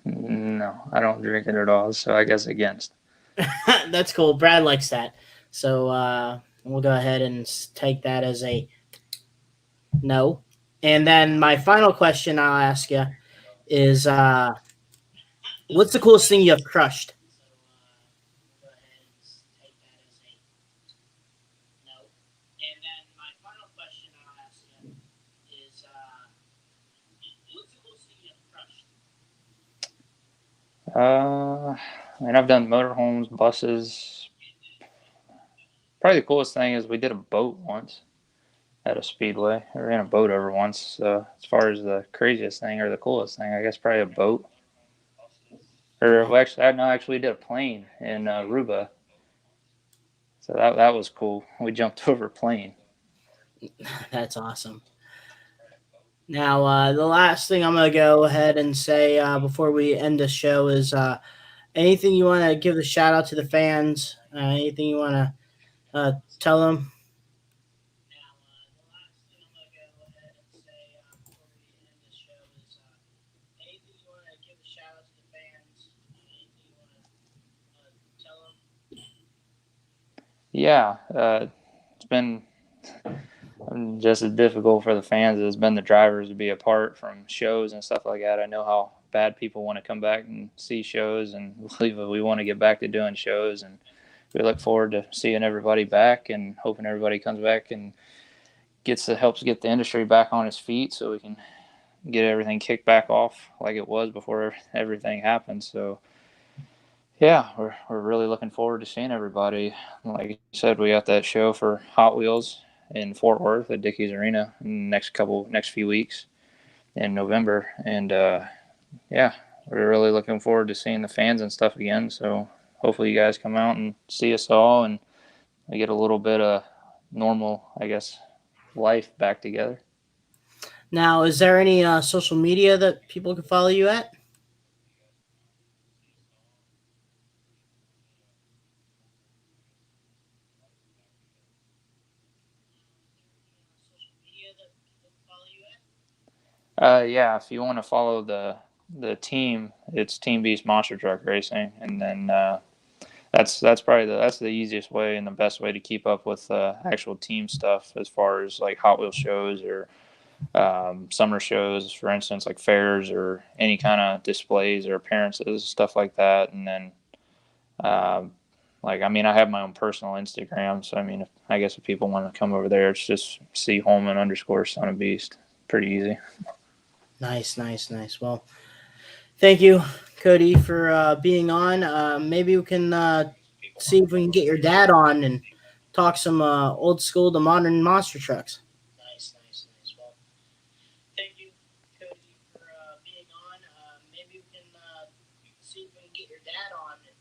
No, I don't drink it at all. So I guess against. That's cool. Brad likes that. So we'll go ahead and take that as a no. And then my final question I'll ask you is what's the coolest thing you have crushed? I mean, I've done motorhomes, buses. Probably the coolest thing is we did a boat once at a speedway. I ran a boat over once. So as far as the craziest thing or the coolest thing, I guess probably a boat. Or well, actually, we did a plane in Aruba. So that was cool. We jumped over a plane. That's awesome. Now, the last thing I'm going to go ahead and say before we end the show is anything you want to give the shout out to the fans? Anything you want to tell them? Yeah, it's been just as difficult for the fans as it's been the drivers to be apart from shows and stuff like that. I know how bad people want to come back and see shows, and we want to get back to doing shows, and we look forward to seeing everybody back and hoping everybody comes back and helps get the industry back on its feet so we can get everything kicked back off like it was before everything happened. So yeah, we're really looking forward to seeing everybody. Like you said, we got that show for Hot Wheels in Fort Worth at Dickies Arena in the next few weeks in November, and yeah, we're really looking forward to seeing the fans and stuff again. So hopefully you guys come out and see us all, and we get a little bit of normal, I guess, life back together. Now, is there any social media that people can follow you at? Yeah, if you want to follow the team, it's Team Beast Monster Truck Racing, and then that's probably that's the easiest way and the best way to keep up with actual team stuff as far as like Hot Wheels shows or summer shows, for instance, like fairs or any kind of displays or appearances, stuff like that. And then, like, I mean, I have my own personal Instagram, so I mean, I guess if people want to come over there, it's just C Holman_Son of Beast. Pretty easy. Nice. Well, thank you, Cody, for being on. Maybe we can see if we can get your dad on and talk some old school to modern monster trucks. Nice. Well, thank you, Cody, for being on. Maybe we can see if we can get your dad on and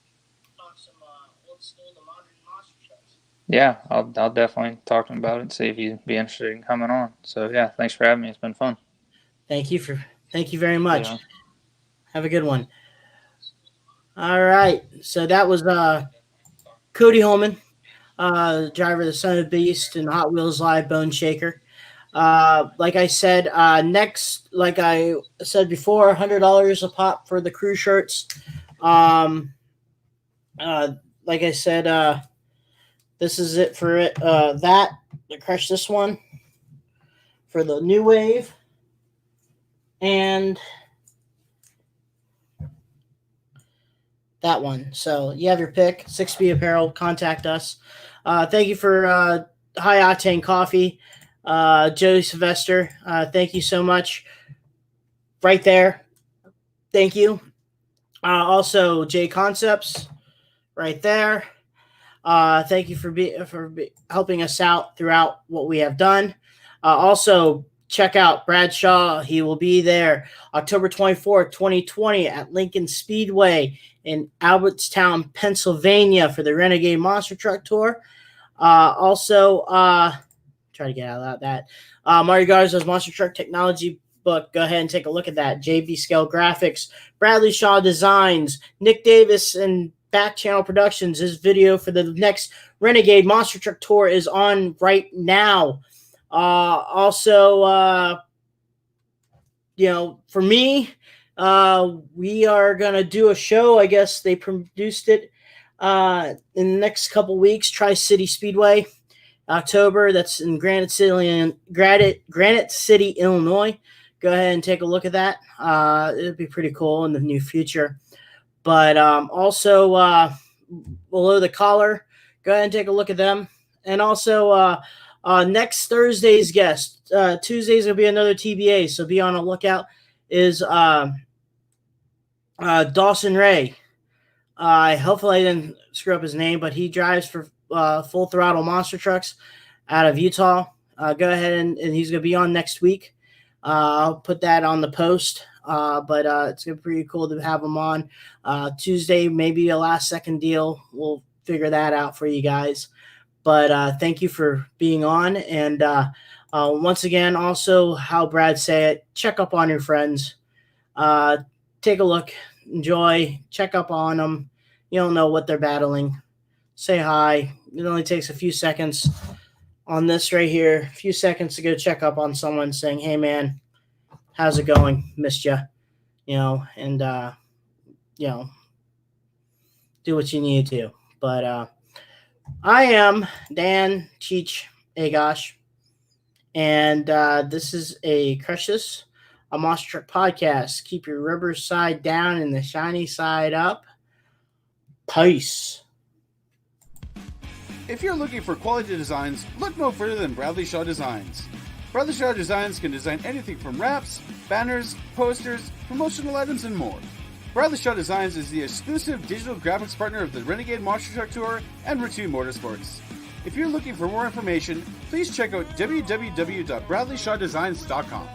talk some old school to modern monster trucks. Yeah, I'll definitely talk to him about it and see if he'd be interested in coming on. So yeah, thanks for having me. It's been fun. Thank you very much. Yeah. Have a good one. All right. So that was Cody Holman, driver of the Son of Beast and Hot Wheels Live Bone Shaker. Like I said, like I said before, $100 a pop for the crew shirts. Like I said, this is it for it. I crushed this one for the new wave. And that one. So you have your pick. 6B Apparel. Contact us. Thank you for High Octane Coffee. Joey Sylvester. Thank you so much. Right there. thank you. Also, J Concepts, right there. Thank you for helping us out throughout what we have done. Also, check out Bradshaw. He will be there October 24th, 2020 at Lincoln Speedway in Albertstown, Pennsylvania for the Renegade Monster Truck Tour. Also, try to get out of that. Mario Garza's Monster Truck Technology book. Go ahead and take a look at that. JB Scale Graphics, Bradley Shaw Designs, Nick Davis and Back Channel Productions. His video for the next Renegade Monster Truck Tour is on right now. Also, for me, we are going to do a show. I guess they produced it in the next couple weeks. Tri-City Speedway, October. That's in Granite City, Illinois. Go ahead and take a look at that. It'll be pretty cool in the near future. But also, Below the Collar, go ahead and take a look at them. And also, next Thursday's guest, Tuesday's will be another TBA, so be on the lookout, is Dawson Ray. Hopefully I didn't screw up his name, but he drives for Full Throttle Monster Trucks out of Utah. Go ahead and he's going to be on next week. I'll put that on the post, but it's going to be pretty cool to have him on. Tuesday, maybe a last-second deal. We'll figure that out for you guys. But thank you for being on. And once again, also how Brad said it, check up on your friends. Take a look, enjoy, check up on them. You don't know what they're battling. Say hi. It only takes a few seconds on this right here, a few seconds to go check up on someone saying, hey, man, how's it going? Missed you. And do what you need to. But I am Dan Cheech Agosh, and this is a Traxxas, a Monster Truck podcast. Keep your rubber side down and the shiny side up. Peace. If you're looking for quality designs, look no further than Bradley Shaw Designs. Bradley Shaw Designs can design anything from wraps, banners, posters, promotional items, and more. Bradley Shaw Designs is the exclusive digital graphics partner of the Renegade Monster Truck Tour and Route 2 Motorsports. If you're looking for more information, please check out www.bradleyshawdesigns.com.